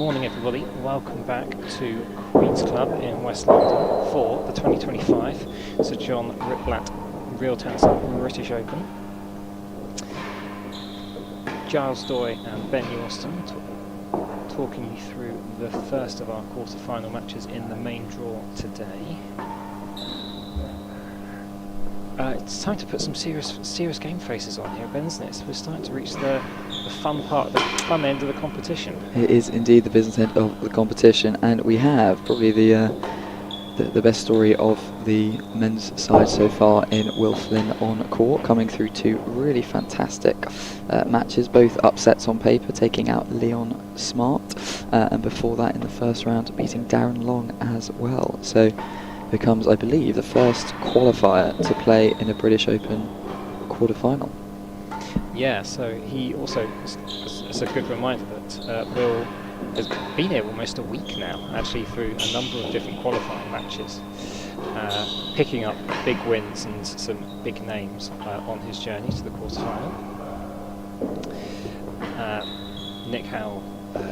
morning everybody, welcome back to Queen's Club in West London for the 2025 Sir John Ritblat Real Tennis British Open. Giles Doy and Ben Yorston talking you through the first of our quarter-final matches in the main draw today. It's time to put some serious game faces on here, Ben, isn't it? We're starting to reach the fun part, the fun end of the competition. It is indeed the business end of the competition, and we have probably the best story of the men's side so far in Will Flynn on court, coming through two really fantastic matches, both upsets on paper, taking out Leon Smart, and before that in the first round beating Darren Long as well. So becomes, I believe, the first qualifier to play in a British Open quarter-final. Yeah, so he also, it's a good reminder that Will has been here almost a week now, actually, through a number of different qualifying matches, picking up big wins and some big names on his journey to the quarter-final. Nick Howell,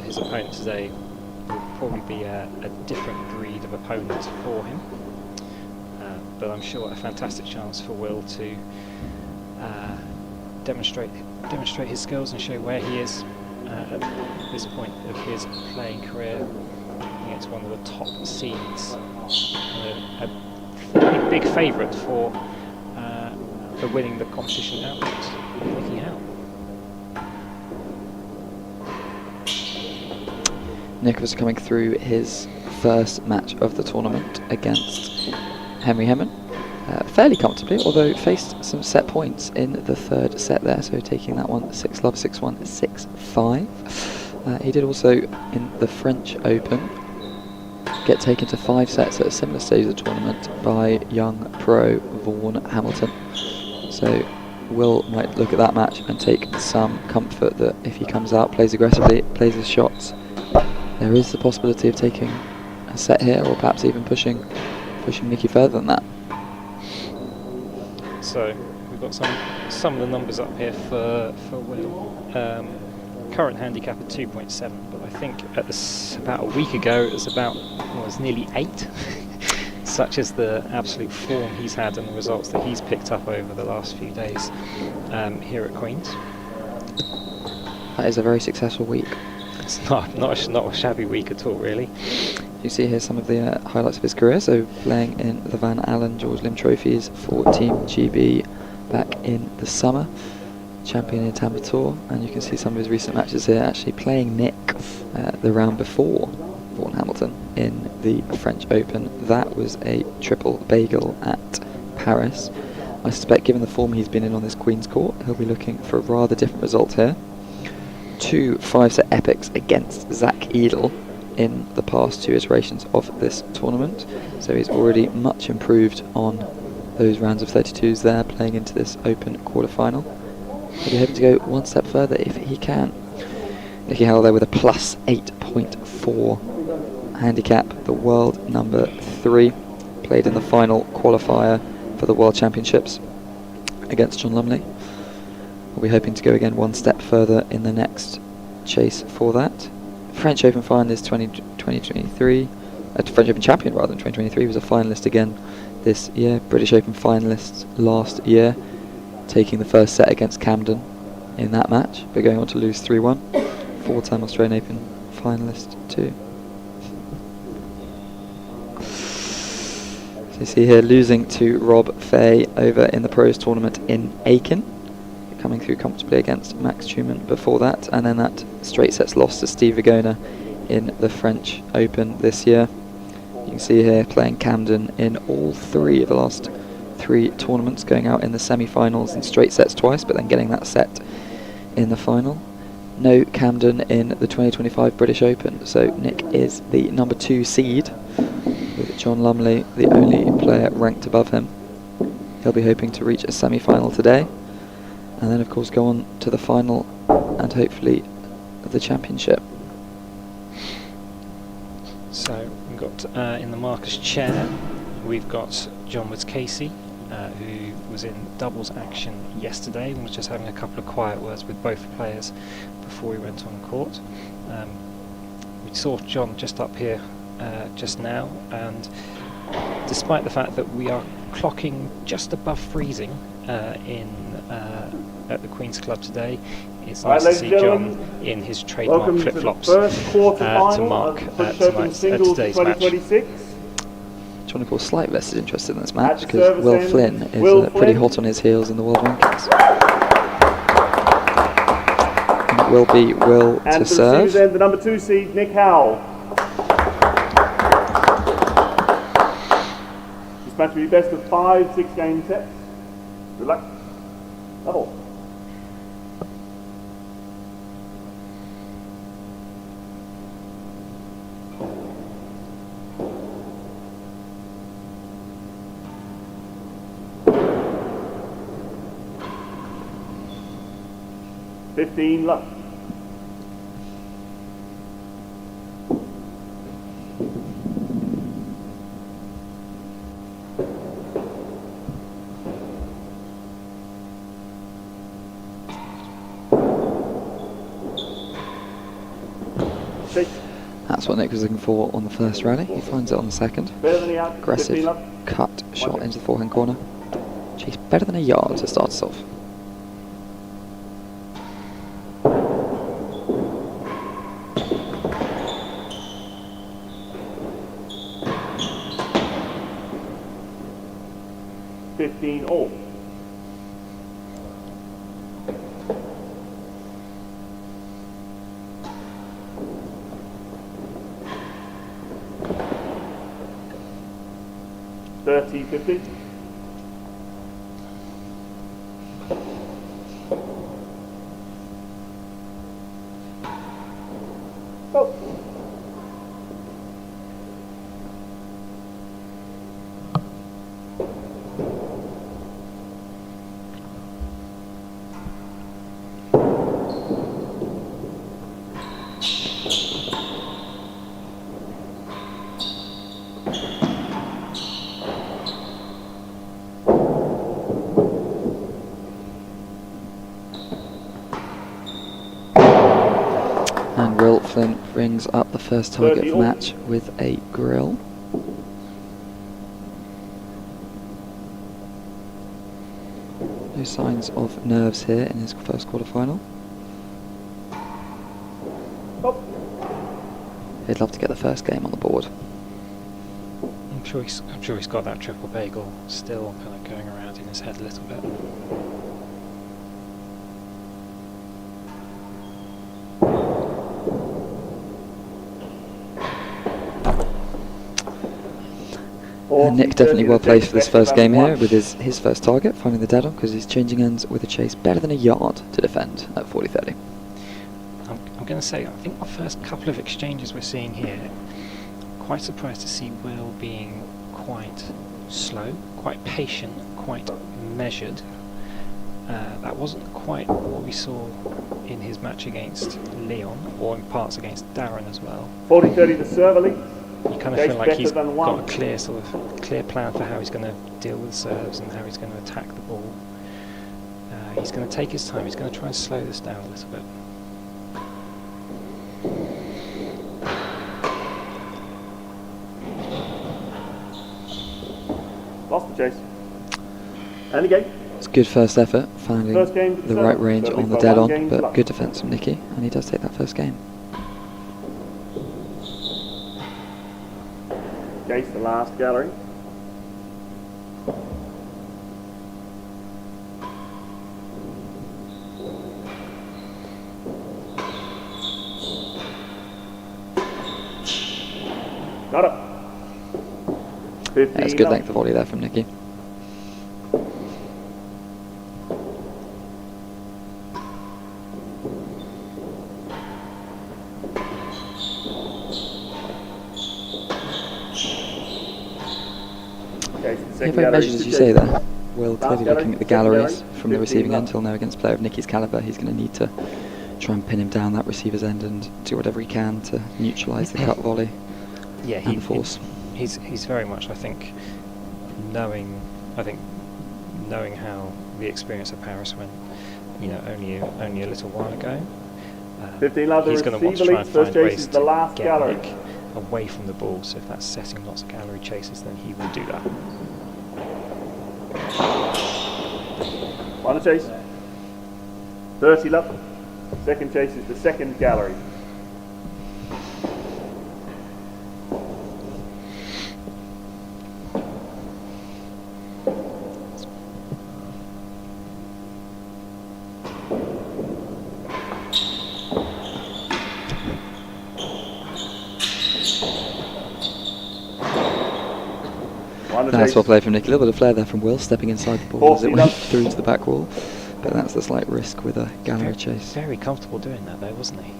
his opponent today, will probably be a different breed of opponent for him. But I'm sure a fantastic chance for Will to demonstrate his skills and show where he is at this point of his playing career. Against one of the top seeds, a fairly big favourite for winning the competition outright, Nicky Howell. Nick was coming through his first match of the tournament against Henry Hemmen, fairly comfortably, although faced some set points in the third set there, so taking that one 6-love, 6-1, 6-5. He did also in the French Open get taken to 5 sets at a similar stage of the tournament by young pro Vaughan Hamilton. So Will might look at that match and take some comfort that if he comes out, plays aggressively, plays his shots, there is the possibility of taking a set here, or perhaps even pushing Nicky further than that. So we've got some of the numbers up here for Will. Current handicap at 2.7, but I think at about a week ago it was nearly 8. Such is the absolute form he's had and the results that he's picked up over the last few days here at Queen's. That is a very successful week. It's not a shabby week at all, really. You see here some of the highlights of his career, so playing in the Van Allen George Lim trophies for Team GB back in the summer, champion in Tampa Tour, and you can see some of his recent matches here, actually playing Nick the round before Vaughan Hamilton in the French Open. That was a triple bagel at Paris. I suspect given the form he's been in on this Queen's Court, he'll be looking for a rather different result here. 2 5-set epics against Zach Edel in the past 2 iterations of this tournament, so he's already much improved on those rounds of 32s there, playing into this Open quarter-final. He'll be hoping to go one step further if he can. Nicky Howell there with a plus 8.4 handicap, the world number 3, played in the final qualifier for the World Championships against John Lumley. We'll be hoping to go again one step further in the next chase for that. French Open finalist 2023, French Open champion rather than 2023, was a finalist again this year. British Open finalist last year, taking the first set against Camden in that match, but going on to lose 3-1. 4-time Australian Open finalist too. So you see here losing to Rob Fay over in the Pros tournament in Aiken, coming through comfortably against Max Truman before that, and then that straight sets loss to Steve Vigona in the French Open this year. You can see here playing Camden in all 3 of the last 3 tournaments, going out in the semi-finals in straight sets twice, but then getting that set in the final. No Camden in the 2025 British Open, so Nick is the number 2 seed, with John Lumley the only player ranked above him. He'll be hoping to reach a semi-final today, and then of course go on to the final and hopefully the championship. So we've got in the Marcus chair, we've got John Woods Casey, who was in doubles action yesterday and was just having a couple of quiet words with both players before he went on court. we saw John just up here just now, and despite the fact that we are clocking just above freezing at the Queen's Club today, it's nice to see John in his trademark flip-flops to mark today's match. John Paul Slight is interested in this match because Will Flynn is pretty hot on his heels in the world rankings. And it will be Will to serve. And the number 2 seed, Nick Howell. This match will be best of 5 6-game sets. Good luck. Double. Luck. That's what Nick was looking for on the first rally. He finds it on the second. Aggressive cut shot into the forehand corner. Chase better than a yard to start us off. All. $30.50. Oh. Flynn brings up the first target of the match with a grill. No signs of nerves here in his first quarter-final. Oh. He'd love to get the first game on the board. I'm sure he's got that triple bagel still kind of going around in his head a little bit. And Nick definitely well placed for this first game here with his first target, finding the dead on, because he's changing ends with a chase better than a yard to defend at 40-30. I'm going to say, I think the first couple of exchanges we're seeing here, quite surprised to see Will being quite slow, quite patient, quite measured. That wasn't quite what we saw in his match against Leon, or in parts against Darren as well. 40-30 to serve, Ali. You kind of feel like he's got a clear plan for how he's going to deal with serves and how he's going to attack the ball. He's going to take his time. He's going to try and slow this down a little bit. Lost the chase. And again. It's a good first effort, finding the right range on the dead on, but good defence from Nicky, and he does take that first game. Chase the last gallery. Got it. It's good length of volley there from Nicky. Yeah, very measured, as you say there. Will clearly looking at the galleries from the receiving end. He'll know against a player of Nicky's calibre he's going to need to try and pin him down that receiver's end and do whatever he can to neutralise the cut volley and the force. He's very much, I think, knowing how the experience of Paris went, only a little while ago. 15 love, the he's going to want to receiver try and leads. First find chase ways is the to last get gallery. Nick away from the ball. So if that's setting lots of gallery chases, then he will do that. Final chase. 30 love. Second chase is the second gallery. Nice well play from Nick. A little bit of flair there from Will, stepping inside the ball as it went through to the back wall. But that's the slight risk with a gallery chase. Very comfortable doing that though, wasn't he?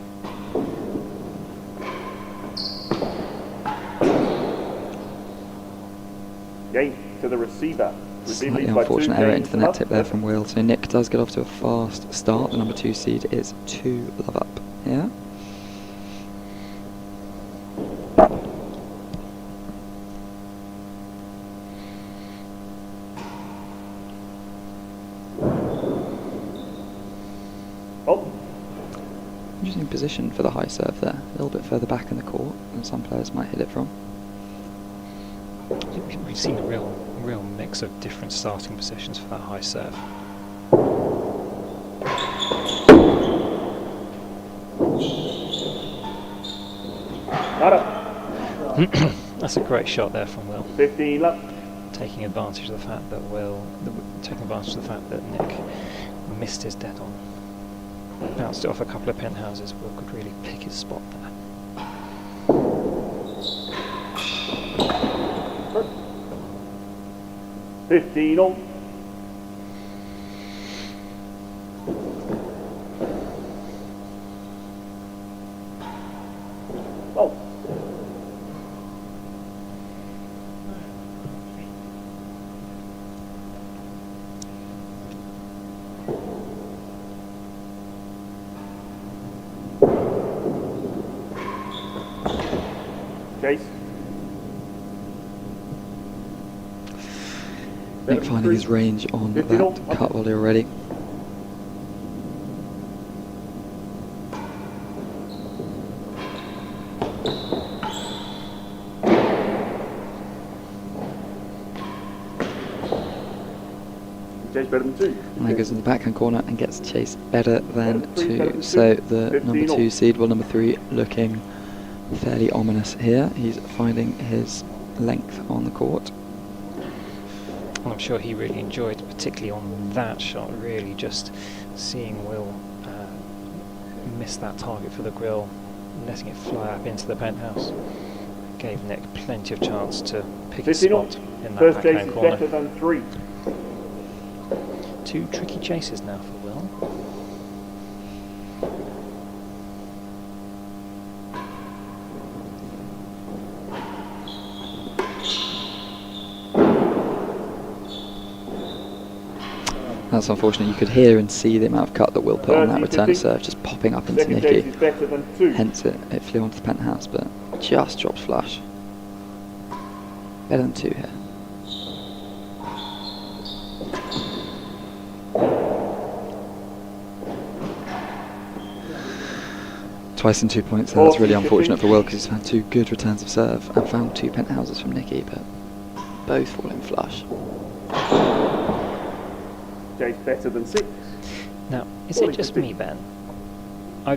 Game to the receiver. Slightly unfortunate error into the net tip there from Will. So Nick does get off to a fast start. The number 2 seed is 2 love up. Yeah. Interesting position for the high serve there. A little bit further back in the court than some players might hit it from. We've seen a real mix of different starting positions for that high serve. That's a great shot there from Will. 15 love. Taking advantage of the fact that Nick missed his dead on. Bounced it off a couple of penthouses. Will could really pick his spot there. $15 all. Oh. Chase. Nick finding his range on that cut volley already. Chase better than 2. And that goes in the backhand corner and gets chase better than 2. So the number 2 seed, well, number 3 looking fairly ominous here. He's finding his length on the court. And I'm sure he really enjoyed, particularly on that shot, really just seeing Will miss that target for the grill, letting it fly up into the penthouse. Gave Nick plenty of chance to pick his spot in that First chase backhand is corner. better than 3. 2 tricky chases now for Will. That's unfortunate. You could hear and see the amount of cut that Will put on that return serve, just popping up into Second Nicky. chase is better than 2. Hence it flew onto the penthouse, but just dropped flush. Better than 2 here. Twice in 2 points, so that's really unfortunate for Will because he's had 2 good returns of serve and found 2 penthouses from Nicky, but both falling flush. Chase better than 6. Now, is it just me, Ben? I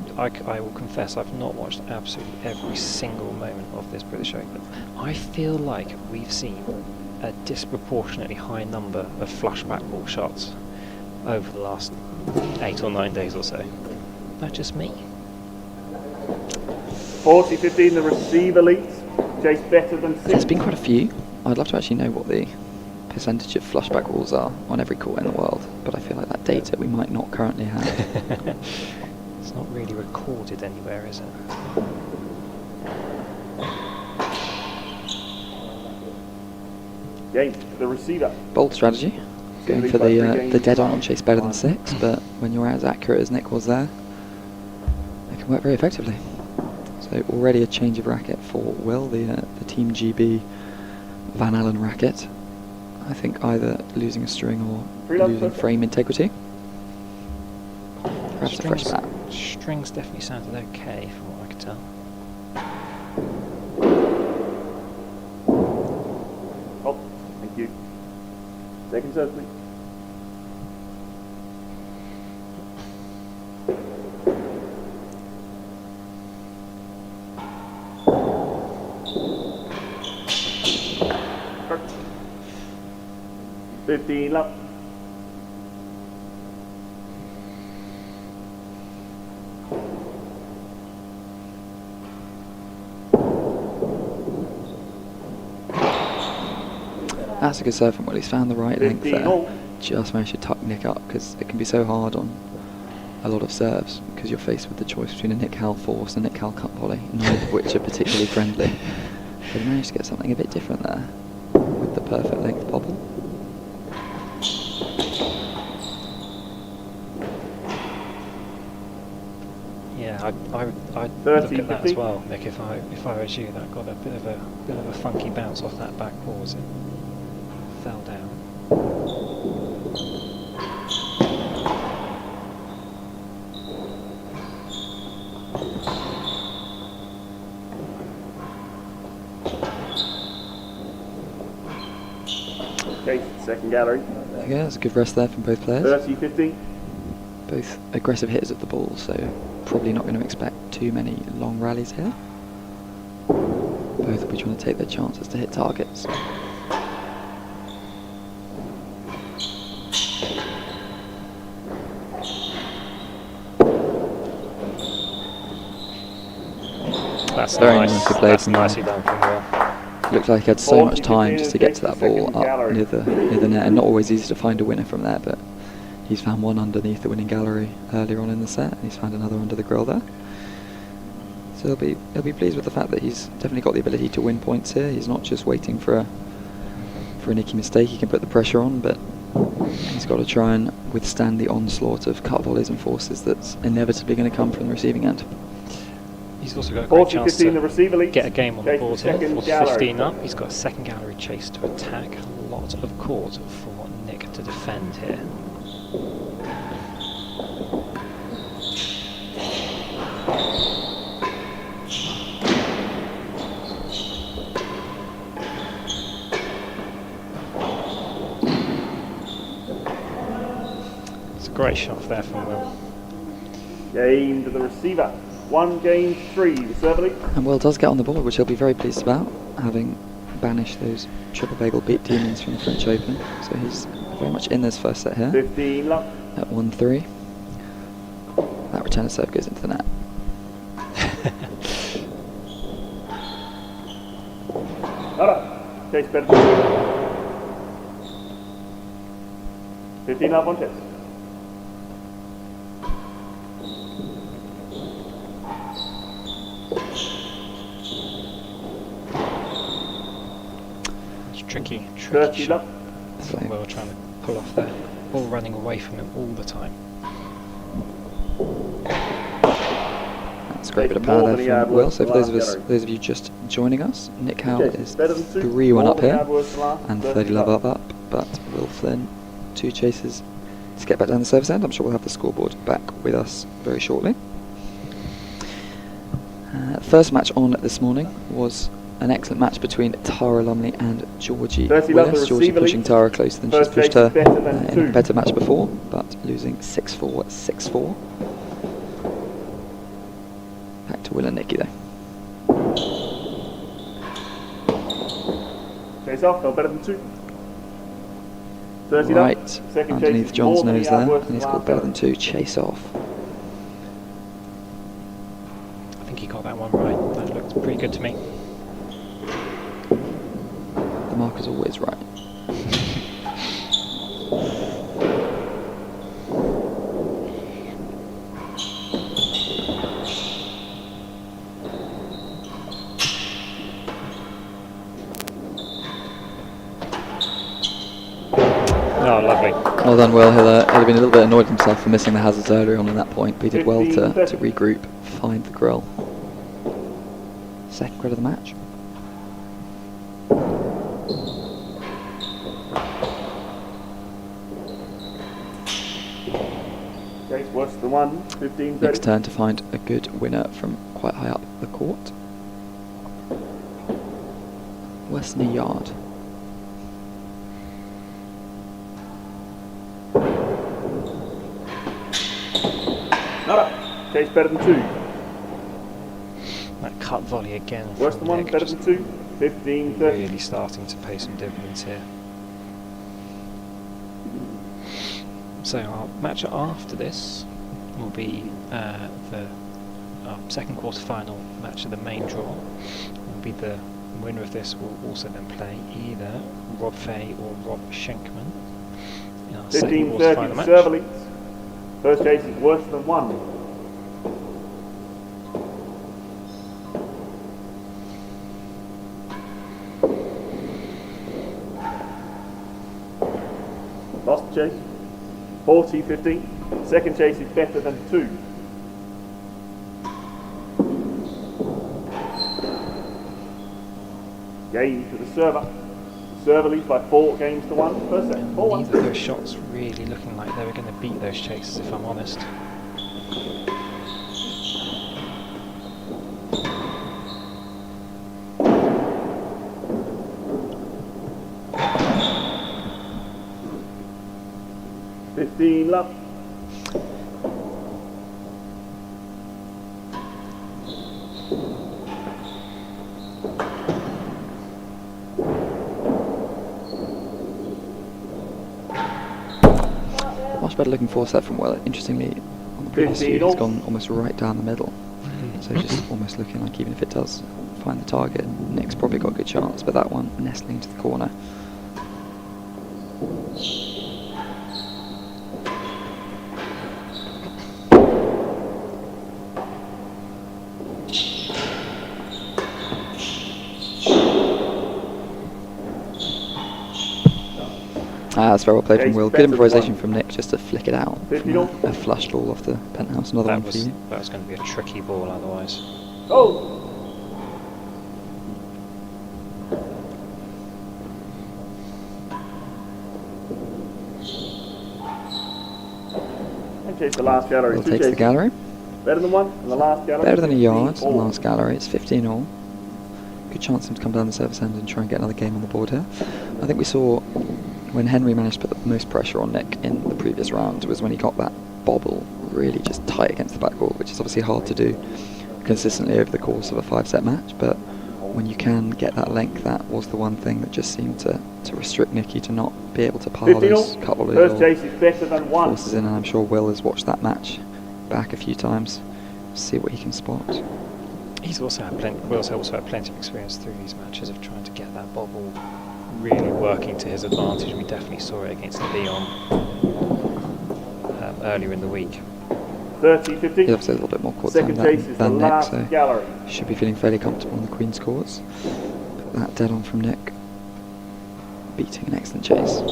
will confess I've not watched absolutely every single moment of this British Open. I feel like we've seen a disproportionately high number of flush back ball shots over the last 8 or 9 days or so. Is that just me? 40-15, the receiver leads. Chase better than 6. There's been quite a few. I'd love to actually know what the percentage of flush back balls are on every court in the world, but I feel like that data we might not currently have. It's not really recorded anywhere, is it? Game to the receiver. Bold strategy. Going for the dead on chase better than 6, but when you're as accurate as Nick was there, it can work very effectively. So already a change of racket for Will, the Team GB Van Allen racket. I think either losing a string or losing frame integrity. Perhaps a fresh bat. Strings definitely sounded okay from what I could tell. Oh, thank you. Second serve, please. Correct. 15 love. That's a good serve from Will. He's found the right length 15 there. all. Just managed to tuck Nick up, because it can be so hard on a lot of serves, because you're faced with the choice between a Nick Howell force and a Nick Howell cut volley, neither of which are particularly friendly. But he managed to get something a bit different there with the perfect length bobble. Yeah, I'd 30, look at that 50. as well, Nick. If I was you, that got a bit of a funky bounce off that back pause. It fell down. Okay, second gallery. There you go, that's a good rest there from both players. 30, 50. Both aggressive hitters of the ball, so probably not going to expect too many long rallies here. Both will be trying to take their chances to hit targets. That's Very nice. nicely played That's from nicely done from Will. Looked like he had so much time just to get to that ball up near the net, and not always easy to find a winner from there, but he's found one underneath the winning gallery earlier on in the set, and he's found another under the grill there. So he'll be pleased with the fact that he's definitely got the ability to win points here. He's not just waiting for a nicky mistake. He can put the pressure on, but he's got to try and withstand the onslaught of cut volleys and forces that's inevitably going to come from the receiving end. He's also got a great 40, chance 15, the to receiver leads. get a game on the Okay, board here. second 40, gallery. 15 up. He's got a second gallery chase to attack. A lot of court for Nick to defend here. It's a great shot there from Will. Game to the receiver. 1 game 3, the server lead. And Will does get on the board, which he'll be very pleased about, having banished those triple bagel beat demons from the French Open. So he's very much in this first set here 15 love. at 1-3. That return serve goes into the net. Chase better. 15 love on chase. Tricky 30 shot. love. So Will trying to pull off there. Ball running away from him all the time. that's a great bit of More power than he there had from Will. worth So the for those last of you just joining us, Nick Howell Okay, is better than 2. 3-1 More up than he here, had worth the last. and 30 30 love up, but Will Flynn 2 chases to get back down the service end. I'm sure we'll have the scoreboard back with us very shortly. First match on this morning was an excellent match between Tara Lumley and Georgie 30 love, the Willis. Georgie receiver pushing leads. Tara closer than she's First pushed chase her is better than in a 2. competitive match before, but losing 6-4, 6-4. Back to Will and Nicky though. Chase off, fell better than 2. 30 Right love. Second underneath chase, John's more than he nose had there, worth and the he's last called better than gallery. 2, chase off. I think he got that one right. That looked pretty good to me. The marker's always right. Oh, lovely. Well done, Will. He'll have been a little bit annoyed himself for missing the hazards earlier on in that point, but he did well to 15-30. regroup, find the grill. Second grid of the match. Chase worse than 1, 15, 30. Next turn to find a good winner from quite high up the court. Worse than a yard. Not up. Chase better than 2. That cut volley again. Worse from than 1, Nick, better just than 2, 15, 30. really starting to pay some dividends here. So our match after this will be the second quarter-final match of the main draw. Will be the winner of this will also then play either Rob Fay or Rob Schenkman in our second 15, quarter-final 30, match. serve leads. First chase is worse than 1. Lost the chase. 40, 15. Second chase is better than 2. Game to the server. The server leads by 4 games to 1. First set, 4-1. Neither of those shots really looking like they were going to beat those chases, if I'm honest. Love. Much better looking forward set from Will. Interestingly, on the previous few, he's gone almost right down the middle. So just almost looking like even if it does find the target, Nick's probably got a good chance, but that one nestling to the corner. That's very well played from Will. Good improvisation from Nick just to flick it out. A flush ball off the penthouse. Another one for you. That was going to be a tricky ball otherwise. Oh! And chase the last gallery. Will takes the gallery. Better than 1 in the last gallery. Better than a yard in the last gallery. It's 15 all. Good chance for him to come down the service end and try and get another game on the board here. I think we saw when Henry managed to put the most pressure on Nick in the previous round was when he got that bobble really just tight against the backboard, which is obviously hard to do consistently over the course of a 5-set match, but when you can get that length, that was the one thing that just seemed to restrict Nicky to not be able to pile those cut volleys First chase is better than 1. Forces in, and I'm sure Will has watched that match back a few times, see what he can spot. He's also had Will's also had plenty of experience through these matches of trying to get that bobble really working to his advantage. We definitely saw it against Leon earlier in the week. 30, 15. He's obviously a little bit more court Second time chase is the than Nick, last so gallery. should be feeling fairly comfortable on the Queen's courts. Put that dead on from Nick, beating an excellent chase.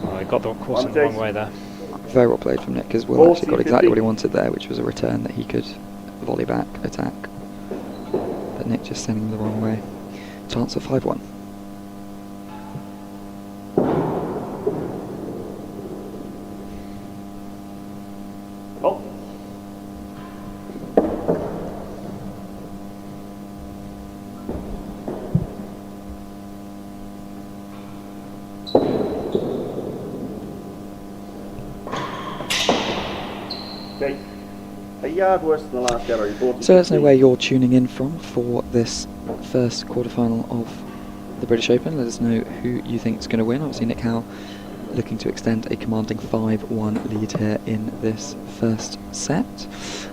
Oh, he got the course in the wrong way there. Very well played from Nick, because Will actually got exactly what he wanted there, which was a return that he could volley back, attack. But Nick just sending him the wrong way. Chance of 5-1. Oh. Okay. A yard worse than the last gallery. 40, So let us know where you're tuning in from for this first quarterfinal of the British Open. Let us know who you think is going to win. Obviously Nick Howell looking to extend a commanding 5-1 lead here in this first set.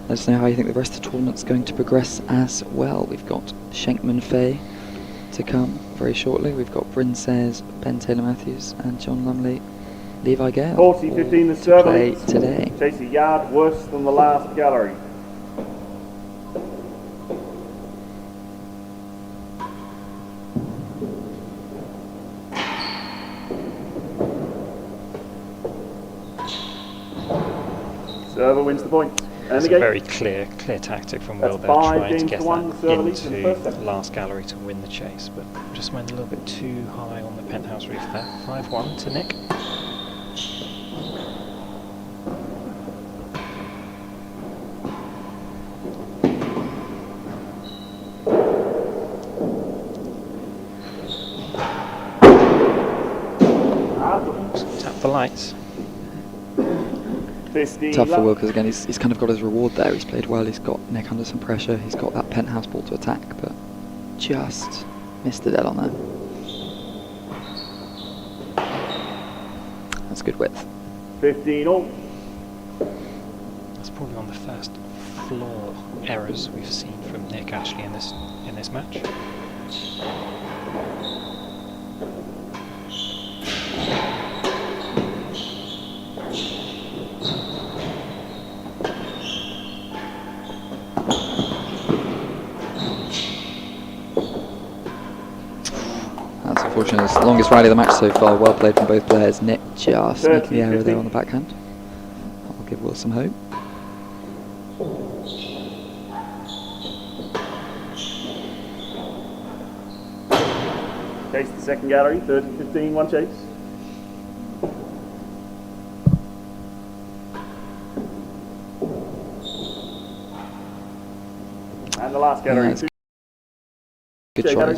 Let us know how you think the rest of the tournament's going to progress as well. We've got Schenkman Fay to come very shortly. We've got Bryn Sayers, Ben Taylor-Matthews and John Lumley, Levi Gale 40, 15 the to serve play leads. today. Chase a yard worse than the last gallery. Server wins the point. It's a again. very clear tactic from Will That's there, 5 trying to games get to 1, that serve lead in the into first set. last gallery to win the chase, but just went a little bit too high on the penthouse roof there. 5-1 to Nick. Tap the lights. 15 Tough for love. Will because again he's kind of got his reward there. He's played well. He's got Nick under some pressure. He's got that penthouse ball to attack, but just missed the dead on that. That's good width. 15 all. That's probably one of the first floor errors we've seen from Nick actually in this match. That's unfortunate. It's the longest rally of the match so far. Well played from both players. Nick just making the error there on the backhand. I'll give Will some hope. Chase the second gallery, 30-15, one chase. And the last gallery. Yeah, good Chase gallery. choice.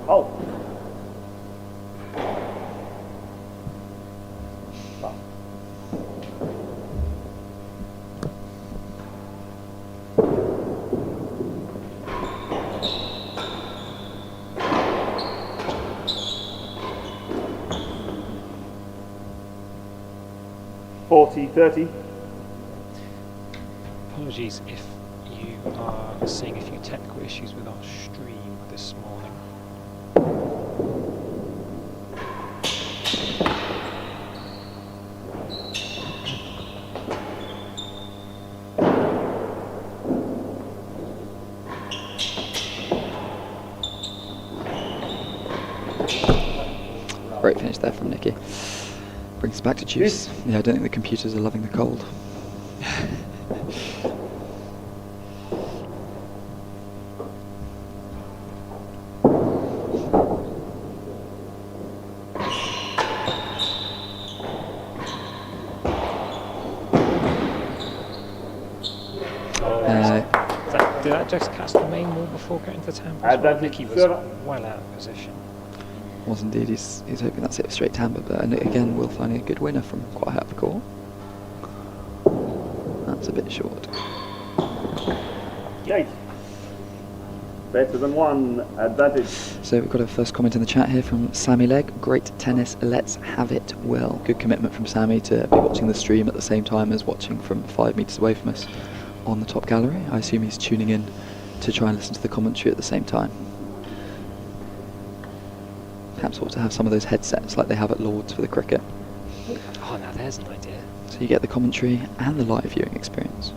Oh. $40-30. Apologies if you are seeing a few technical issues with our stream this morning. Great finish there from Nicky. Brings us back to juice. Yeah, I don't think the computers are loving the cold. Did that just catch the main wall before getting to Tampa? Well? Nicky was well out of position. Was indeed. He's hoping that's it straight Tampa, but and again Will finding a good winner from quite high up the court. That's a bit short. Chase. Better than one, advantage. So we've got a first comment in the chat here from Sammy Legg. Great tennis, let's have it, Will. Good commitment from Sammy to be watching the stream at the same time as watching from 5 metres away from us on the top gallery. I assume he's tuning in to try and listen to the commentary at the same time. Perhaps ought to have some of those headsets like they have at Lord's for the cricket. Oh, now there's an idea. So you get the commentary and the live viewing experience.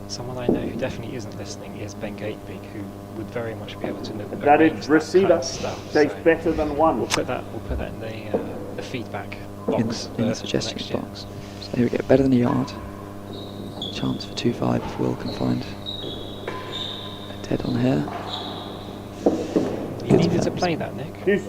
Someone I know who definitely isn't listening is Ben Gatebig, who would very much be able to know That is receiver. stuff. Chase So better than one. we'll put that in the feedback box in the for suggestions next year. box. So here we go, better than a yard. Chance for 2-5 if Will can find a dead on here. You needed to play that, Nick. Juice.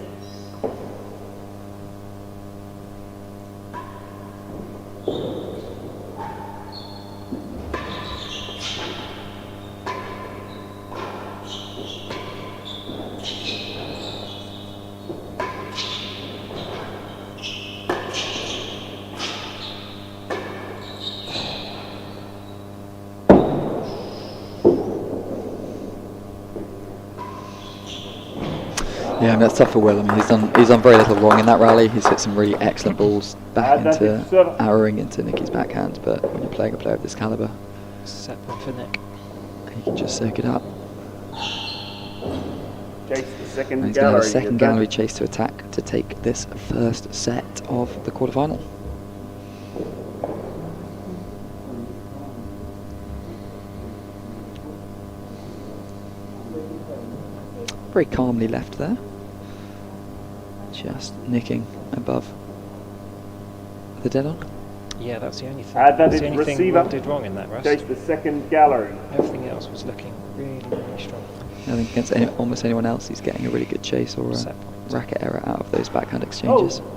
Yeah, I mean, that's tough for Will. I mean, he's done very little wrong in that rally. He's hit some really excellent balls back into arrowing into Nicky's backhand. But when you're playing a player of this caliber, set point for Nick. He can just soak it up. Chase the second and he's going to have a gallery. second gallery chase to attack to take this first set of the quarterfinal. Very calmly left there. Just nicking above the dead on. Yeah, that's the only thing. That That's is the only thing receiver. Will did wrong in that, Russ. Chase the second gallery. Everything else was looking really, really strong. I think against almost anyone else, he's getting a really good chase or a Set point. racket error out of those backhand exchanges. Oh.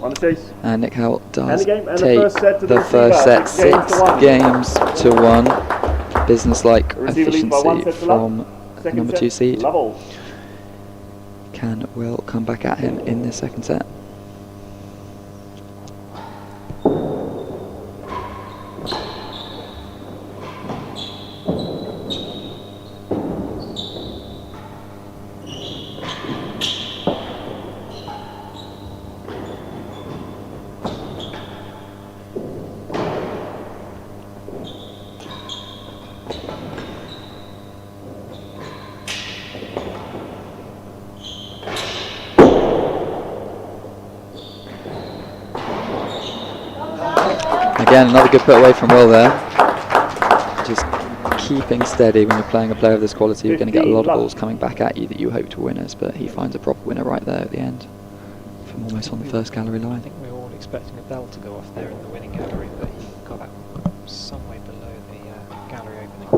On the chase. And Nick Howell does And the game, and the take first set to the the first receiver. set, 6 games to 1. Business-like The receiver leads by 1 efficiency set to love. from Second number set, 2 seed. Level. Can Will come back at him in this second set? Again, another good put away from Will there. Just keeping steady when you're playing a player of this quality. You're going to get a lot of balls coming back at you that you hope to win us, but he finds a proper winner right there at the end from almost on the first gallery I line. think we were all expecting a bell to go off there in the winning gallery, but he got that some way below the gallery opening.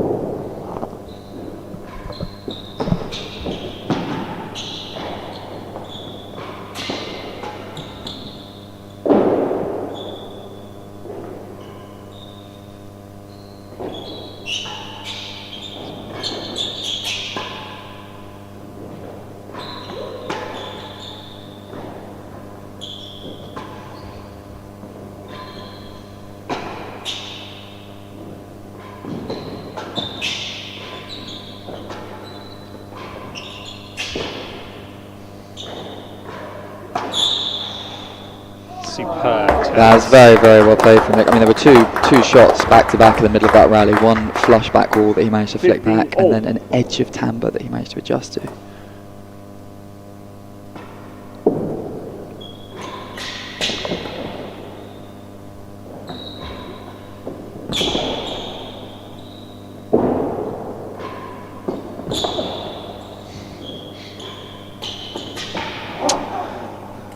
Superb. That was very, very well played from Nick. I mean, there were two shots back to back in the middle of that rally. One flush back wall that he managed to flick back, and then an edge of timbre that he managed to adjust to.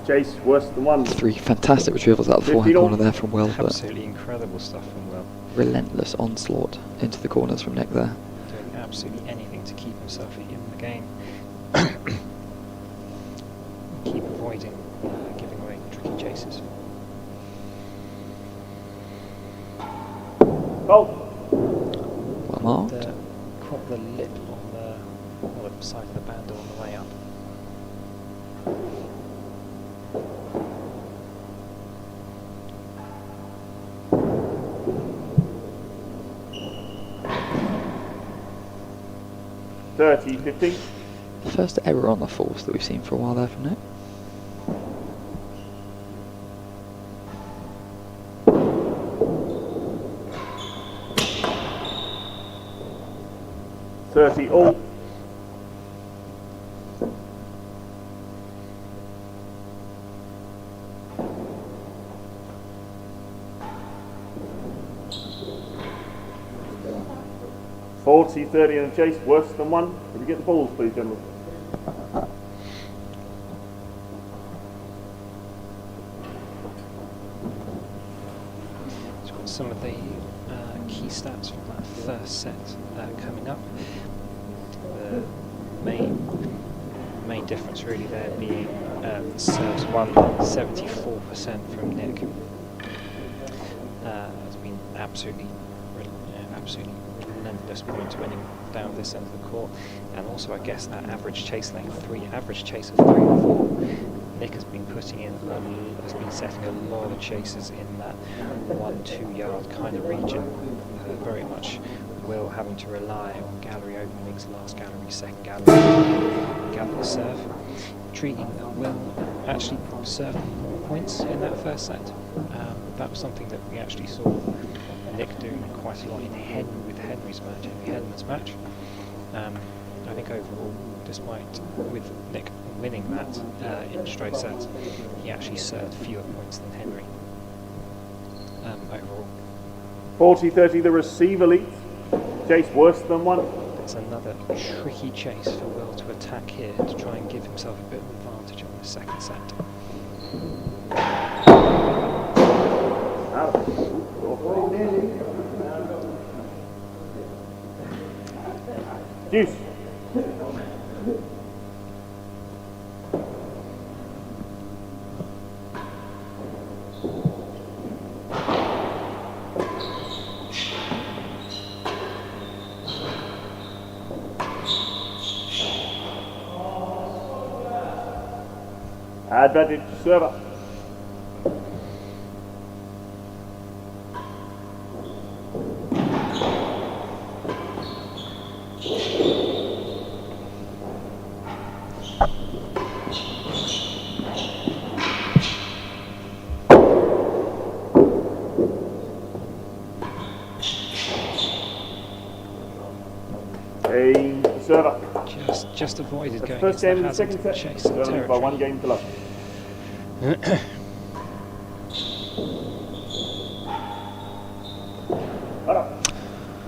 Chase worse than 1. 3 fantastic retrievals out of the forehand 50 corner there from Will, but Absolutely incredible stuff from Will. relentless onslaught into the corners from Nick there. Doing absolutely anything to keep himself in the game. Keep avoiding giving away tricky chases. Oh, Well marked. Caught the lip on the side of the band on the way up. $30.50. First error on the force that we've seen for a while there from Nick. $30 all. $40.30 in a chase, worse than 1. Can we get the balls, please, gentlemen? It's got some of the key stats from that first set coming up. The main difference really there being serves won 74% from Nick. It's been absolutely ridiculous points winning down this end of the court, and also I guess that average chase length, average chase of 3 and 4. Nick has been putting in, has been setting a lot of chases in that 1-2 yard kind of region, very much Will having to rely on gallery openings, last gallery, second gallery serve. Intriguing that Will actually served more points in that first set. That was something that we actually saw Nick doing quite a lot in Henry Hedman's match. I think overall, despite with Nick winning that in straight sets, he actually served fewer points than Henry overall. 40-30, the receiver leads. Chase worse than 1. It's another tricky chase for Will to attack here to try and give himself a bit of advantage on the second set. Deuce. Advantage server. Aim the server. Just avoided going first into game the of the hazard second set. chase Serving by 1 game to love.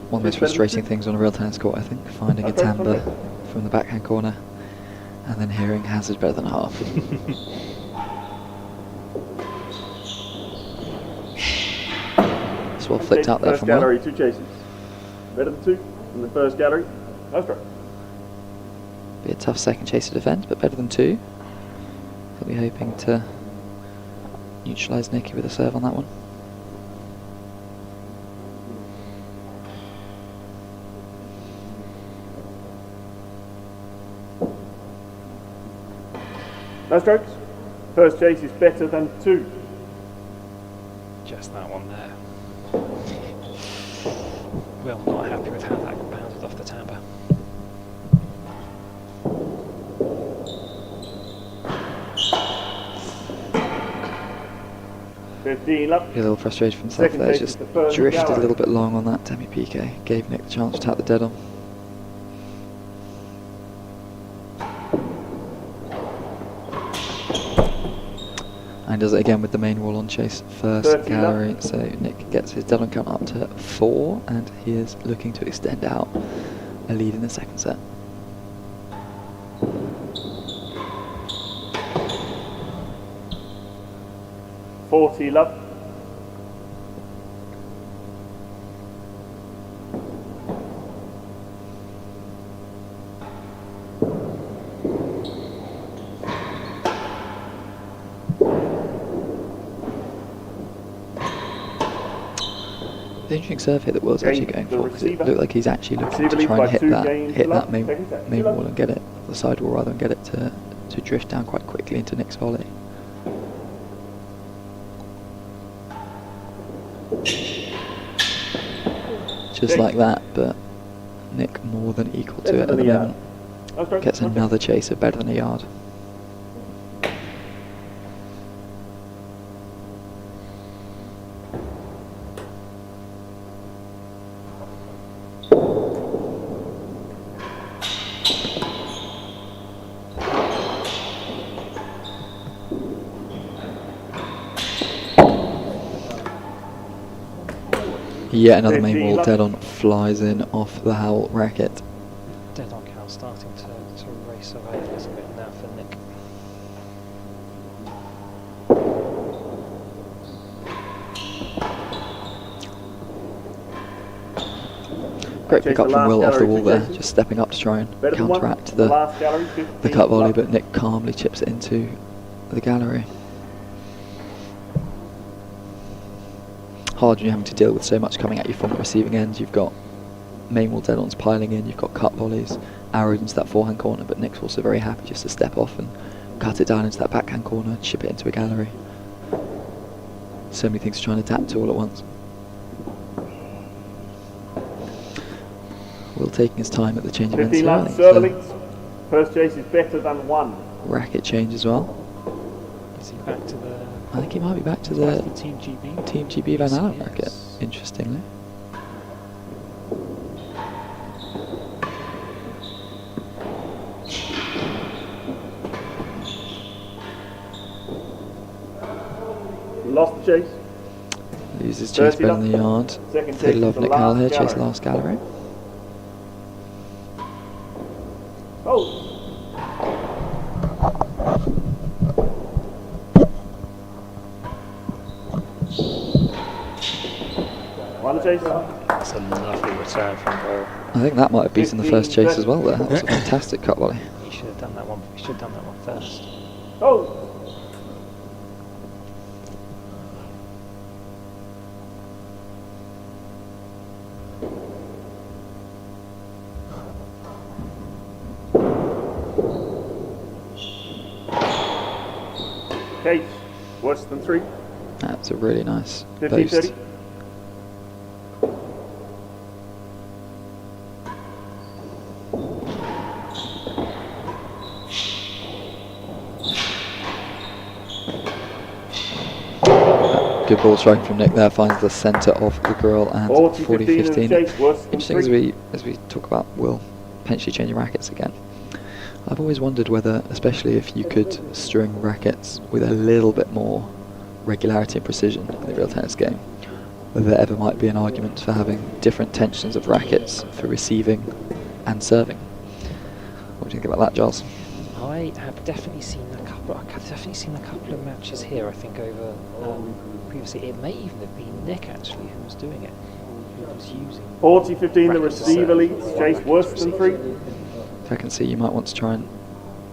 One of the most frustrating things on a real tennis court, I think, finding a timbre from the backhand corner and then hearing hazard better than half. It's well flicked out there first from gallery, Will. 2 chases. Better than 2 in the first gallery. No strike. Be a tough second chase to defend, but better than 2. He'll be hoping to neutralise Nicky with a serve on that one. No strokes. First chase is better than 2. Just that one there. Well, not happy with how that bounded off the timbre. Be a little frustrated from himself there, just drifted a little bit long on that demi-piqué, gave Nick the chance to tap the dead on. And does it again with the main wall on chase first gallery, so Nick gets his dead on count up to 4, and he is looking to extend out a lead in the second set. Love. The interesting serve here that Will's actually going for, because it looked like he's actually looking to try and hit that main wall and get it, the side wall rather, and get it to drift down quite quickly into Nick's volley. Just like that, but Nick more than equal to it at the moment. Gets another chaser better than a yard. Yet another main wall dead on flies in off the Howell racket. Dead on count starting to race away a little bit now for Nick. Great pick up from Will off the wall there, just stepping up to try and counteract the cut volley, but Nick calmly chips it into the gallery. Hard when you're having to deal with so much coming at you from the receiving end. You've got main wall dead-ons piling in, you've got cut volleys, arrowed into that forehand corner, but Nick's also very happy just to step off and cut it down into that backhand corner, chip it into a gallery. So many things to try and adapt to all at once. Will taking his time at the change of ends 15 here. laps, serve links. First chase is better than 1. Racket change as well. Is he back to the... I think he might be back to back the to Team GB? Team GB Van Allen Yes. racket, interestingly. Lost the chase. Loses chase 30 bread in the left. yard. Second chase Fiddle is of the Nick Howell here, last chase gallery. last gallery. Oh. Won the chase. That's a lovely return from Will. I think that might have beaten the first 15, chase as well there. That was a fantastic cut volley. He should have done that one. He should have done that one first. Oh. Case, worse than 3. That's a really nice 15, boast. 30. Good ball striking from Nick there, finds the centre of the grill and 40-15. Interesting as we talk about Will potentially changing rackets again. I've always wondered whether, especially if you could string rackets with a little bit more regularity and precision in the real tennis game, whether there ever might be an argument for having different tensions of rackets for receiving and serving. What do you think about that, Giles? I have definitely seen a couple. I've definitely seen a couple of matches here. I think over previously, it may even have been Nick actually who was doing it. Who was using 40-15, the racket to receiver serve, leads. or Chase racket to worse than receive. 3. I can see you might want to try and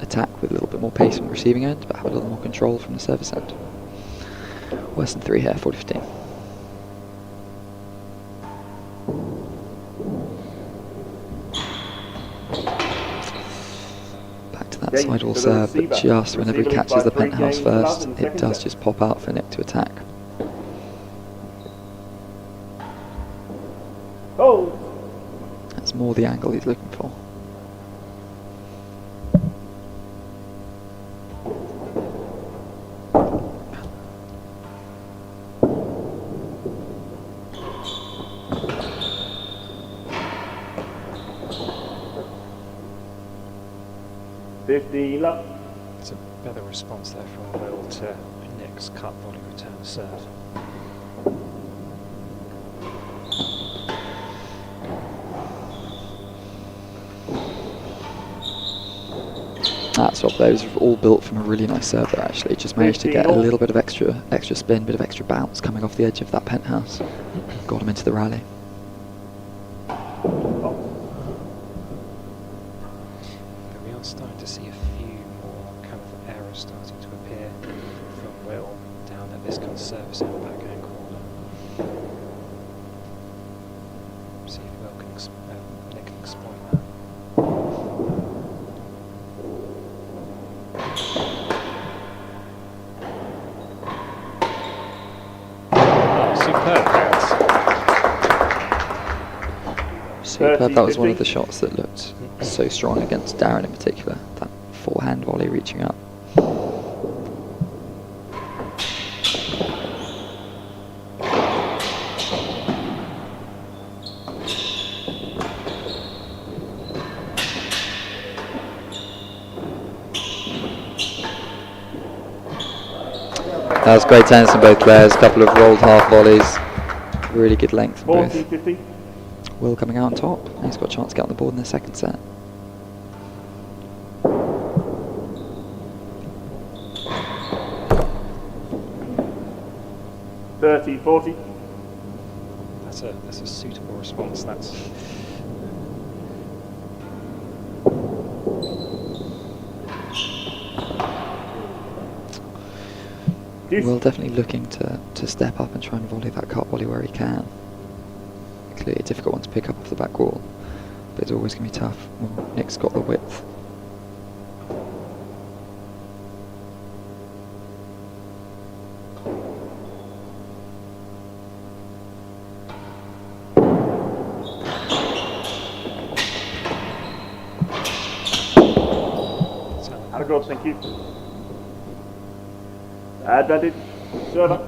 attack with a little bit more pace from the receiving end, but have a little more control from the service end. Worse than 3 here, 40-15. Back to that Gates sidewall to the serve, but receiver. just whenever he Receiver leads catches the by 3 penthouse games to first, love in the it second does set. just pop out for Nick to attack. Oh. That's more the angle he's looking for. It's a better response there from Will to Nick's cut volley return serve. That swap there was all built from a really nice serve there actually. Just managed to get a little bit of extra spin, bit of extra bounce coming off the edge of that penthouse. Got him into the rally. But we are starting to see a few more kind of errors starting to appear from Will down at this kind of service and backhand corner. See if Will can Nick can exploit that. Superb. That was one of the shots that looked so strong against Darren in particular. That forehand volley reaching up. That was great tennis from both players. A couple of rolled half volleys. Really good length from both. 40-50. Will coming out on top. He's got a chance to get on the board in the second set. That's a suitable response. That's Will definitely looking to step up and try and volley that cut volley where he can. Clearly a difficult one to pick up off the back wall, but it's always going to be tough when Nick's got the width. Good, thank you. Advantage, server.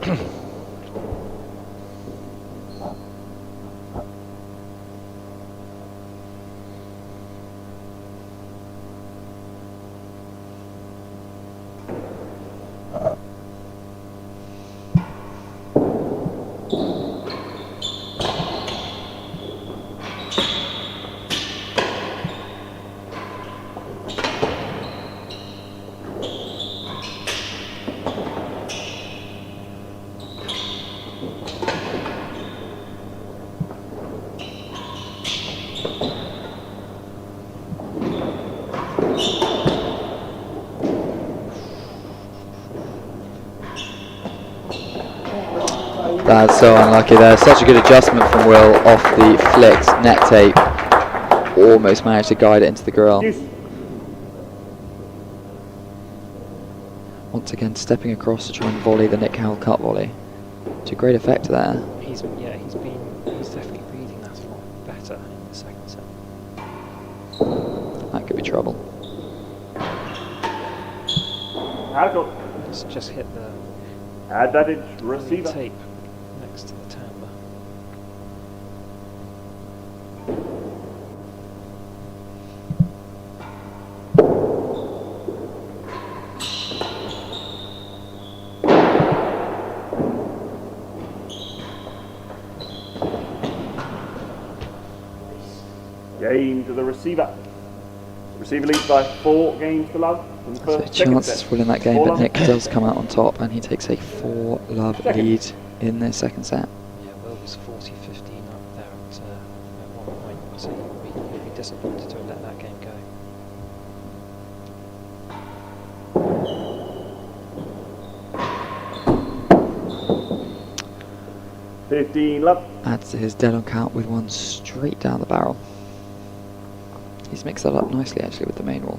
That's so unlucky there. Such a good adjustment from Will off the flicked net tape. Almost managed to guide it into the grill. Once again stepping across to try and volley the Nick Howell cut volley. To great effect there. He's definitely reading that a lot better in the second set. That could be trouble. Just hit the Advantage, receiver. tape next to the timbre. Game to the receiver. Receiver leads by 4 games to love. In the So first second chances set. full in that game, 4 but love. Nick does come out on top and he takes a 4-love lead in their second set. Yeah, Will was 40-15 up there at one point, so he'd be disappointed to have let that game go. Love. Adds to his dead on count with one straight down the barrel. He's mixed that up nicely actually with the main wall.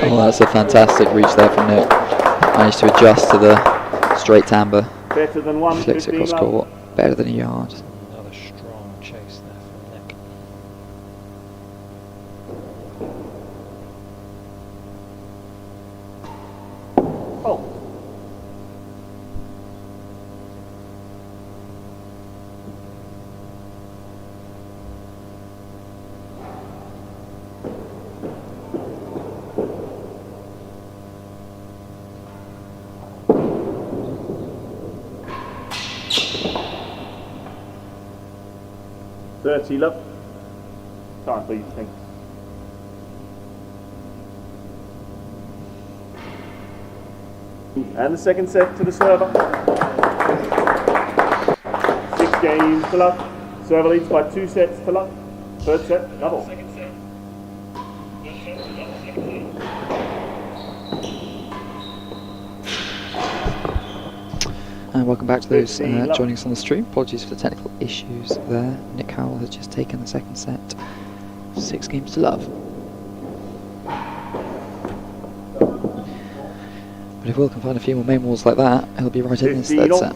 Oh, that's a fantastic reach there from Nick. Managed to adjust to the straight timbre. Better than 1. Flicks it across court. Better than a yard. Another strong chase there from Nick. Oh. Love. Time, please, thanks. And the second set to the server. 6 games to love. Server leads by 2 sets to love. Third set, double. And welcome back to those joining us on the stream. Apologies for the technical issues there. Nick Howell has just taken the second set. 6 games to love. But if Will can find a few more main walls like that, he'll be right in this third set.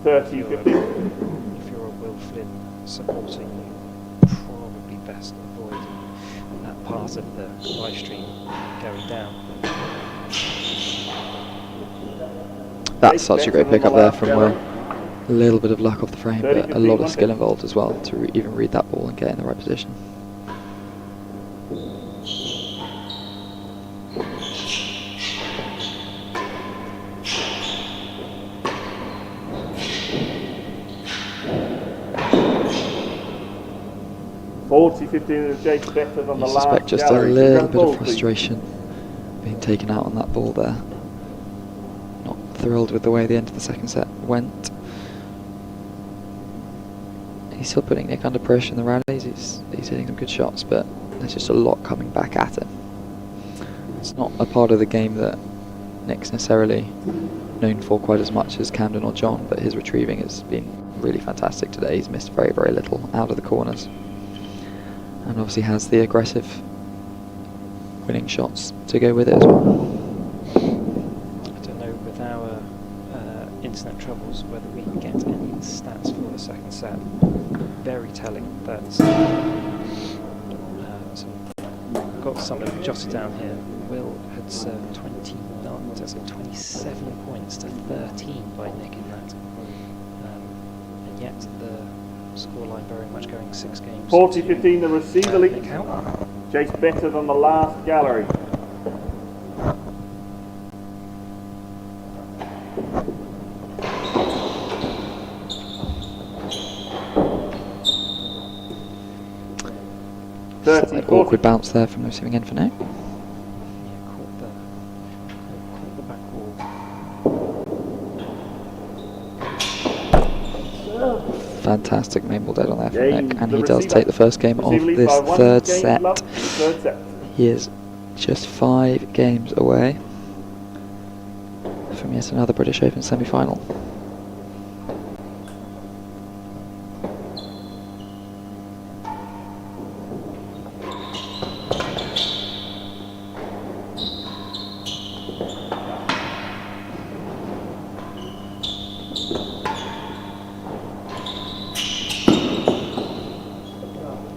If you're a Will Flynn supporter, you probably best avoid that part of the live stream going down. That's such a great pick up there from Will. A little bit of luck off the frame, but a lot of skill involved as well to even read that ball and get in the right position. 40-15 and Chase better than the You last suspect just a gallery. little Congrats, bit of balls, please. frustration being taken out on that ball there. Not thrilled with the way the end of the second set went. He's still putting Nick under pressure in the rallies. He's hitting some good shots, but there's just a lot coming back at him. It's not a part of the game that Nick's necessarily known for quite as much as Camden or John, but his retrieving has been really fantastic today. He's missed very, very little out of the corners, and obviously has the aggressive winning shots to go with it as well. I don't know with our internet troubles whether we can get any stats for the second set. Very telling. That's so I've got some of them jotted down here. Will had served 27 points to 13 by Nick in that, and yet the scoreline very much going 6 games. 40-15 the receiver Nick lead. Howell. Chase better than the last gallery. Slightly awkward bounce there from the receiving end for Nick. Yeah, caught the back wall. Fantastic main ball dead on there for Game Nick, and the he does receiver. take the first game of Receiver lead this by 1 third game to set. love. Third set. He is just 5 games away from yet another British Open semi-final.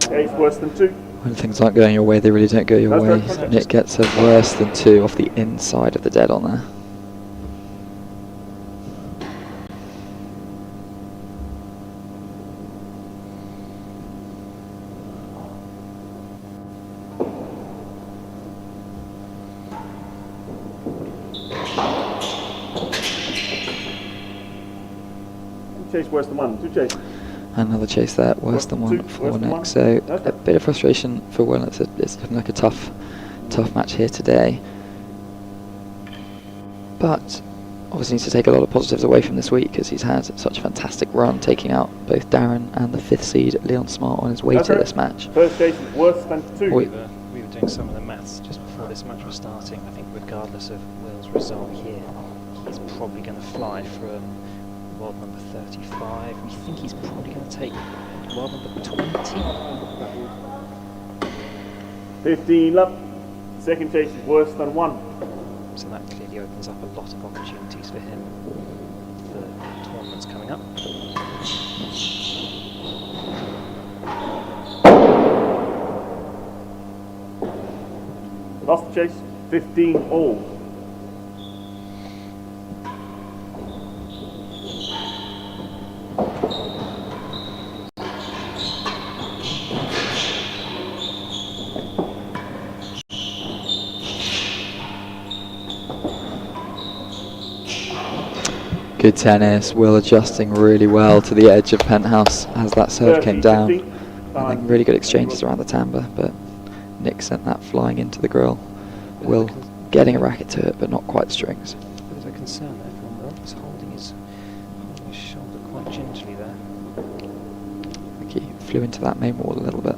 Chase worse than 2. When things aren't going your way, they really don't go your That's way. right. Nick gets a worse than 2 off the inside of the dead on there. Chase worse than 1. 2 Chase. Another chase there, worse than 1 for Nick. So a bit of frustration for Will. It's looking like a tough match here today. But obviously needs to take a lot of positives away from this week, because he's had such a fantastic run, taking out both Darren and the 5th seed Leon Smart on his way to this match. First Chase is worse than 2. We were doing some of the maths just before this match was starting. I think regardless of Will's result here, he's probably going to fly from world number 35. We think he's probably going to take world number 20. 15 love. Second Chase is worse than 1. So that clearly opens up a lot of opportunities for him for tournaments coming up. Lost Chase, 15 all. Good tennis, Will adjusting really well to the edge of Penthouse as that serve came down. And then really good exchanges around the timbre, but Nick sent that flying into the grill. Will getting a racket to it, but not quite strings. There's a concern there from Will. He's holding his shoulder quite gingerly there. I think he flew into that main wall a little bit.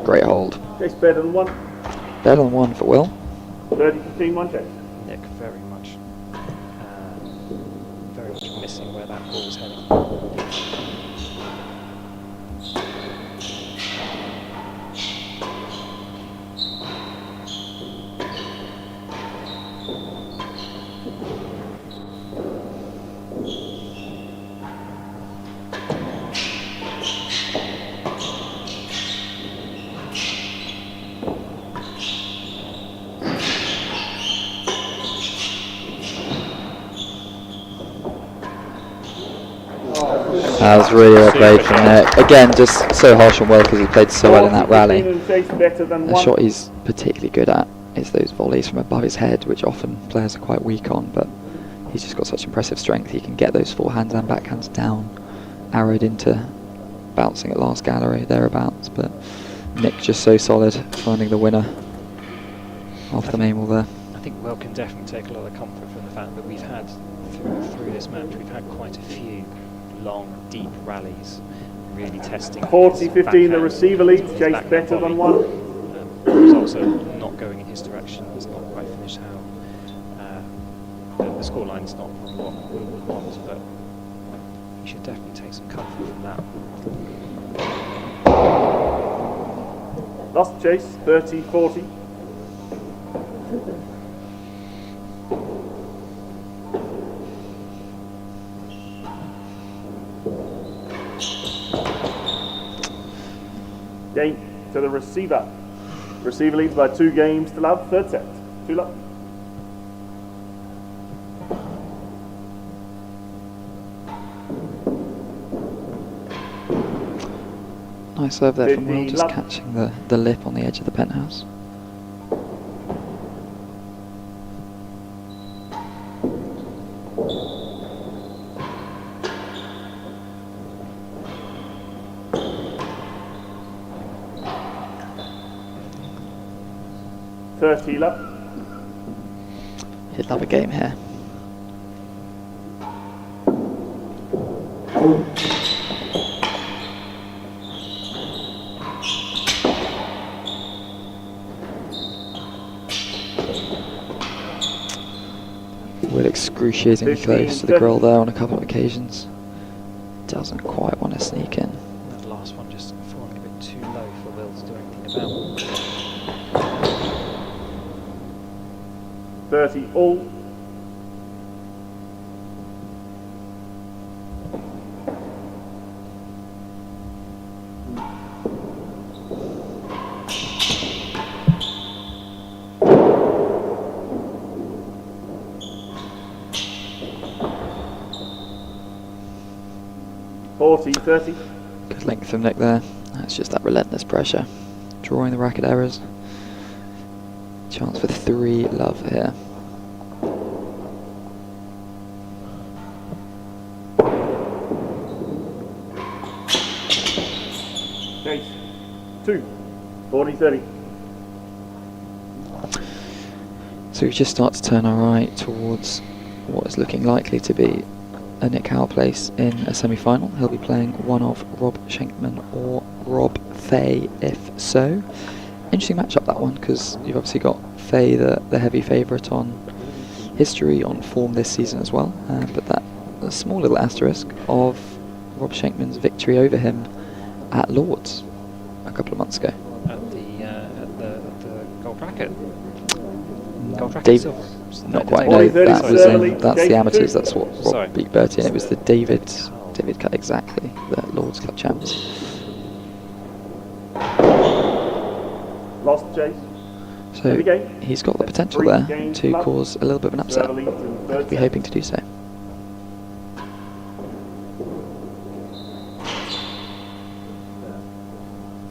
Great hold. Chase better than 1. Better than 1 for Will. 30-15 1 Chase. Nick very much missing where that ball was heading. That was really well played from Nick. Again, just so harsh on Will because he played so well in that rally. The shot he's particularly good at is those volleys from above his head, which often players are quite weak on, but he's just got such impressive strength. He can get those forehands and backhands down arrowed into bouncing at last gallery, thereabouts, but Nick just so solid, finding the winner off the main wall there. I think Will can definitely take a lot of comfort from the fact that we've had, through this match, we've had quite a few long, deep rallies, really testing. 40-15, the receiver leads. Chase better than one. The results are not going in his direction. It's not quite finished how the scoreline is not what we would want, but he should definitely take some comfort from that. Lost Chase, 30-40. Game to the receiver. Receiver leads by 2 games to love. Third set. 2-love. Nice serve there from Will, 15 just love. catching the lip on the edge of the penthouse. Love. He'd love a game here. Will excruciatingly 15, close to the grill there on a couple of occasions. Doesn't quite want to sneak in. That last one just falling a bit too low for Will to do anything about. 30 all. .30. Good length from Nick there. That's just that relentless pressure. Drawing the racket errors. Chance for 3-love here. Chase. 2. 40-30. So we just start to turn our eye towards what is looking likely to be a Nick Howell place in a semi-final. He'll be playing one of Rob Schenkman or Rob Fay, if so. Interesting matchup, that one, because you've obviously got Fay, the heavy favourite on history, on form this season as well, but that a small little asterisk of Rob Schenkman's victory over him at Lord's a couple of months ago. At the gold bracket. Gold bracket Dave, silver. not No, quite. David- No, that was Sorry. that's the amateurs. That's what Sorry. Rob beat Bertie, and it was the David Cup, exactly, the Lord's Club champs. Lost Chase. So Every game. he's got the potential 3 there games to left. cause a little bit of an upset. Server leads in I'd third be set. hoping to do so.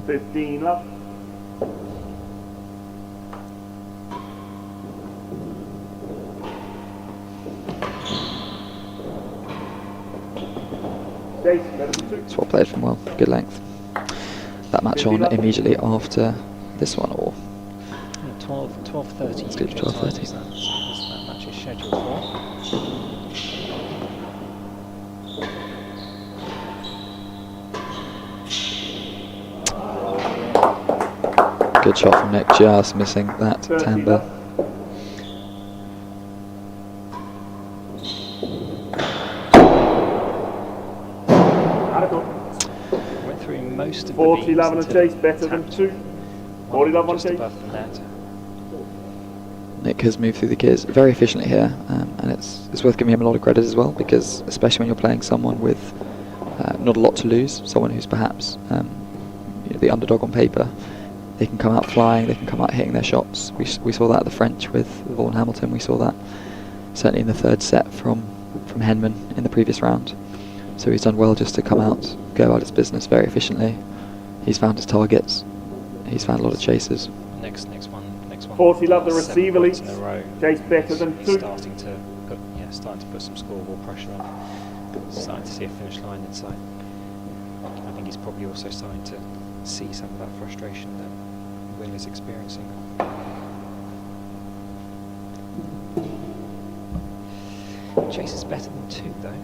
15 love. Chase, better than 2. It's well played from Will. Good length. That match on immediately after this one, or 12:30. Let's go to 12:30. That match is scheduled for. good shot from Nick, just missing that 30 timbre. love. Went through most of the 40 beams love and a until chase, better than tapped 2. 40 love, 1 just chase. above the net. Nick has moved through the gears very efficiently here, and it's worth giving him a lot of credit as well, because especially when you're playing someone with not a lot to lose, someone who's perhaps you know, the underdog on paper, they can come out flying, they can come out hitting their shots. We saw that at the French with Vaughan Hamilton, we saw that certainly in the third set from Henman in the previous round. So he's done well just to come out, go about his business very efficiently. He's found his targets, he's found a lot of chasers. Next one. 40 love, the 7 receiver points leads. in a row. Chase better than 2. Starting to put some scoreboard pressure on. Starting to see a finish line in sight. I think he's probably also starting to see some of that frustration that Will is experiencing. Chase is better than 2 though.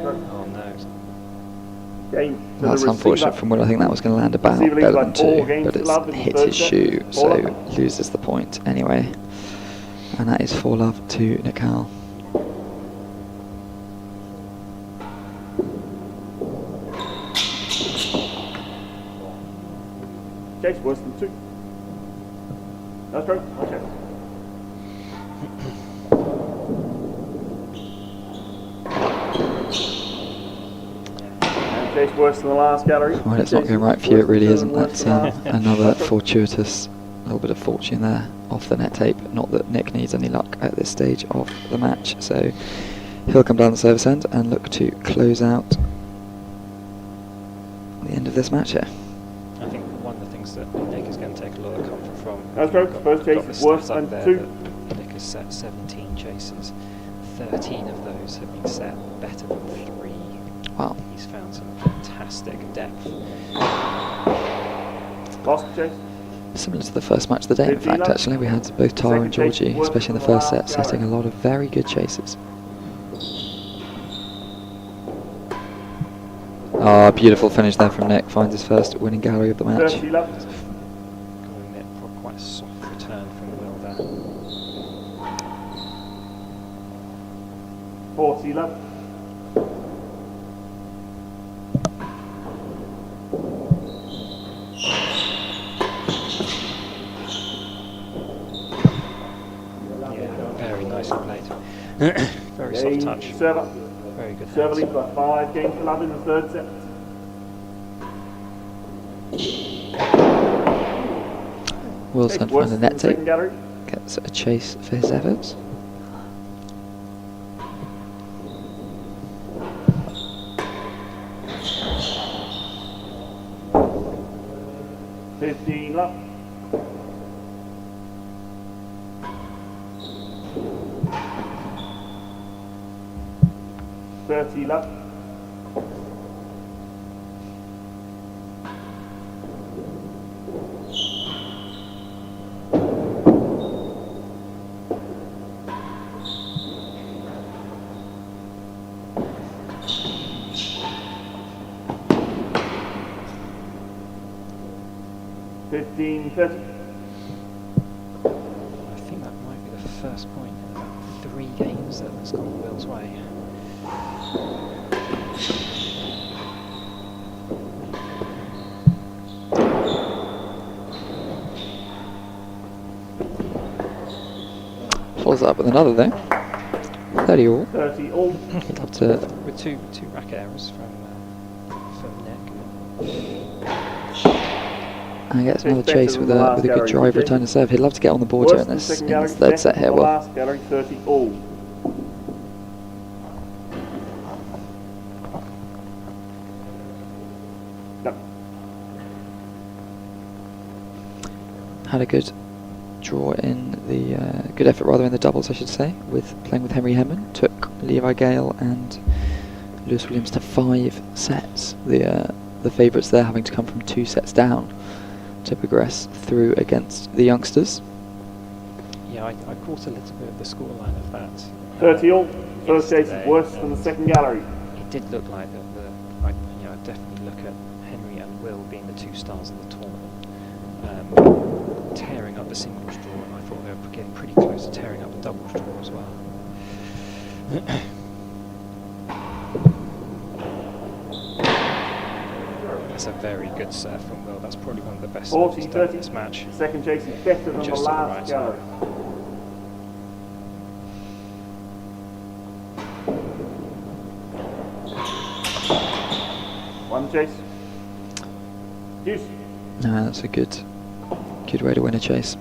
Oh no. That's unfortunate from Will. I think that was going to land about better than 2, but it's hit his shoe, so loses the point anyway. And that is 4-love to Nick Howell. Chase worse than 2. That's true. Okay. And Chase worse than the last gallery. Well, it's not going right for you, it really isn't. That's another fortuitous little bit of fortune there off the net tape. Not that Nick needs any luck at this stage of the match, so he'll come down the service end and look to close out the end of this match here. I think one of the things that Nick is going to take a lot of comfort from. That's right. First chase is worse than 2. Nick has set 17 chases. 13 of those have been set better than 3. Wow. He's found some fantastic depth. Lost chase. Similar to the first match of the day, in fact, actually. We had both Tara and Georgie, especially in the first set, setting a lot of very good chases. Ah, beautiful finish there from Nick. Finds his first winning gallery of the match. 30 left. Quite a soft return from Will there. 40 left. Very nicely played. Very soft touch. Server. Very good. Server leads by 5 games to love in the third set. Wilson finds the net tape. Gallery. Gets a chase for his efforts. $15 left. $30 left. $15.30. I think that might be the first point in about 3 games that has gone Will's way. Follows up with another though. 30 all. 30 all. He'd love to. With two racket errors from Nick. And gets another chase with a good drive return and serve. He'd love to get on the board here in this third set here. Well, last gallery, 30 all. No. had a good draw in the good effort rather in the doubles, I should say, with playing with Henry Hemman. Took Levi Gale and Lewis Williams to 5 sets. The favourites there having to come from 2 sets down to progress through against the youngsters. Yeah, I caught a little bit of the scoreline of that. 30 all. First chase is worse than the second gallery. It did look like that. I definitely look at Henry and Will being the 2 stars of the tournament, tearing up the singles draw, and I thought they were getting pretty close to tearing up the doubles draw as well. That's a very good serve from Will. That's probably one of the best serves he's done in this match. Second chase is better than the Just last gallery. One chase. Deuce. No, that's a good way to win a chase.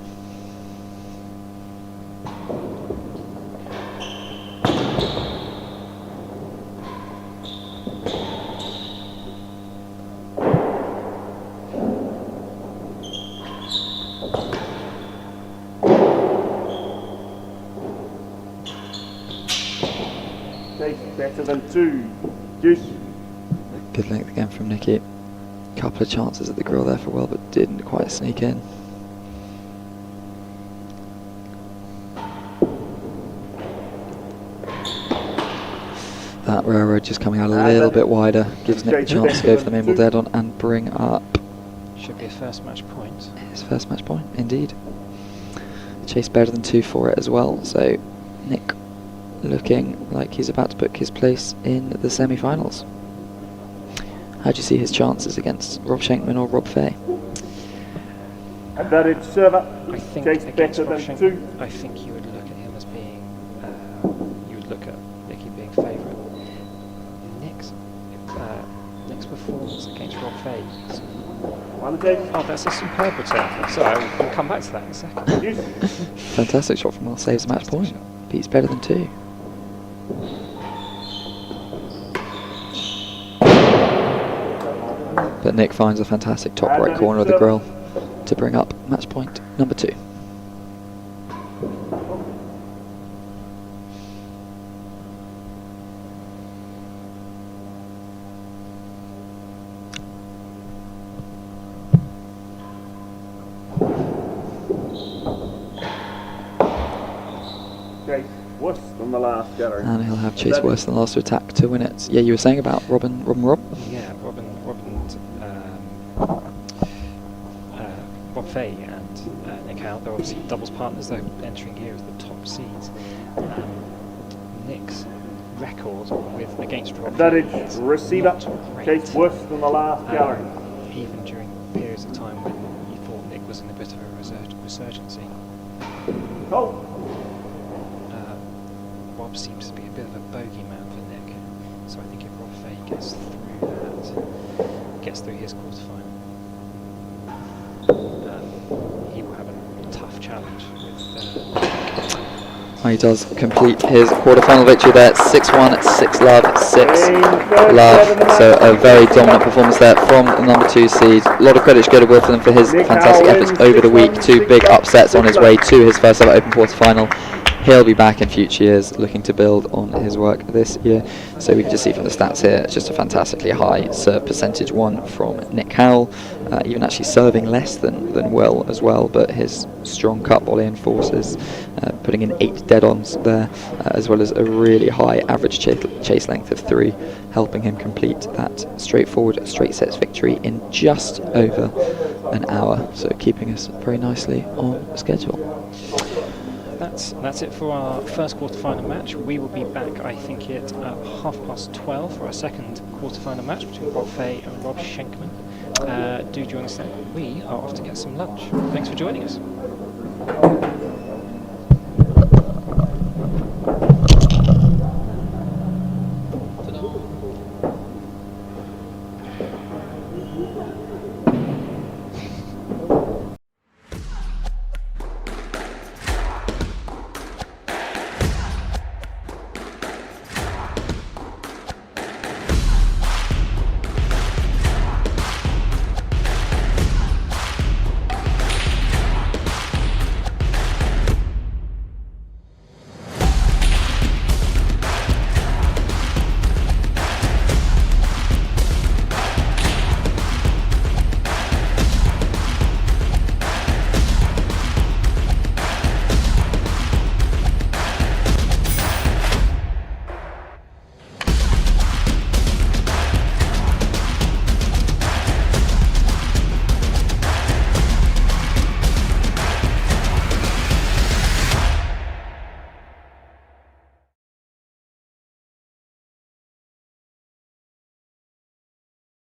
better than 2. Juice. Good length again from Nikki. Couple of chances at the grill there for Will, but didn't quite sneak in. That railroad just coming out a little bit wider, gives Nick the chance to go for the main ball dead on and bring up. Should be a first match point. His first match point, indeed. Chase better than 2 for it as well, so Nick looking like he's about to book his place in the semi-finals. How do you see his chances against Rob Schenkman or Rob Fay? Advantage server. I think Chase against better Rob than Schenkman, 2. I think you would look at him as being, you would look at Nicky being favourite. Nick's performance against Rob Fay. Oh, that's a superb return. Sorry, we'll come back to that in a second. Fantastic shot from Will, saves a match point. Beats better than 2. But Nick finds a fantastic top right corner of the grill to bring up match point number 2. Chase worse than the last gallery. And he'll have Chase worse than the last to attack to win it. Yeah, you were saying about Rob. Yeah, Rob Fay and Nick Howell, they're obviously doubles partners. They're entering here as the top seeds. Nick's record against Rob Fay is receiver. not great. Chase worse than the last gallery. Even during periods of time when you thought Nick was in a bit of a resurgency. Oh. Rob seems to be a bit of a bogeyman for Nick, so I think if Rob Fay gets through his quarterfinal, he will have a tough challenge with He does complete his quarterfinal victory there. 6-1, 6-love, 6-love. So a very dominant performance there from the number 2 seed. A lot of credit should go to Wilfred for his fantastic efforts over the week. 2 big upsets on his way to his first ever Open quarterfinal. He'll be back in future years looking to build on his work this year. So we can just see from the stats here, it's just a fantastically high serve percentage one from Nick Howell, even actually serving less than Will as well, but his strong cut volley and forces, putting in 8 dead-ons there, as well as a really high average chase length of 3, helping him complete that straightforward straight sets victory in just over an hour, so keeping us very nicely on schedule. That's it for our first quarterfinal match. We will be back, I think, at 12:30 for our second quarterfinal match between Rob Fay and Rob Schenkman. Do join us then. We are off to get some lunch. Thanks for joining us.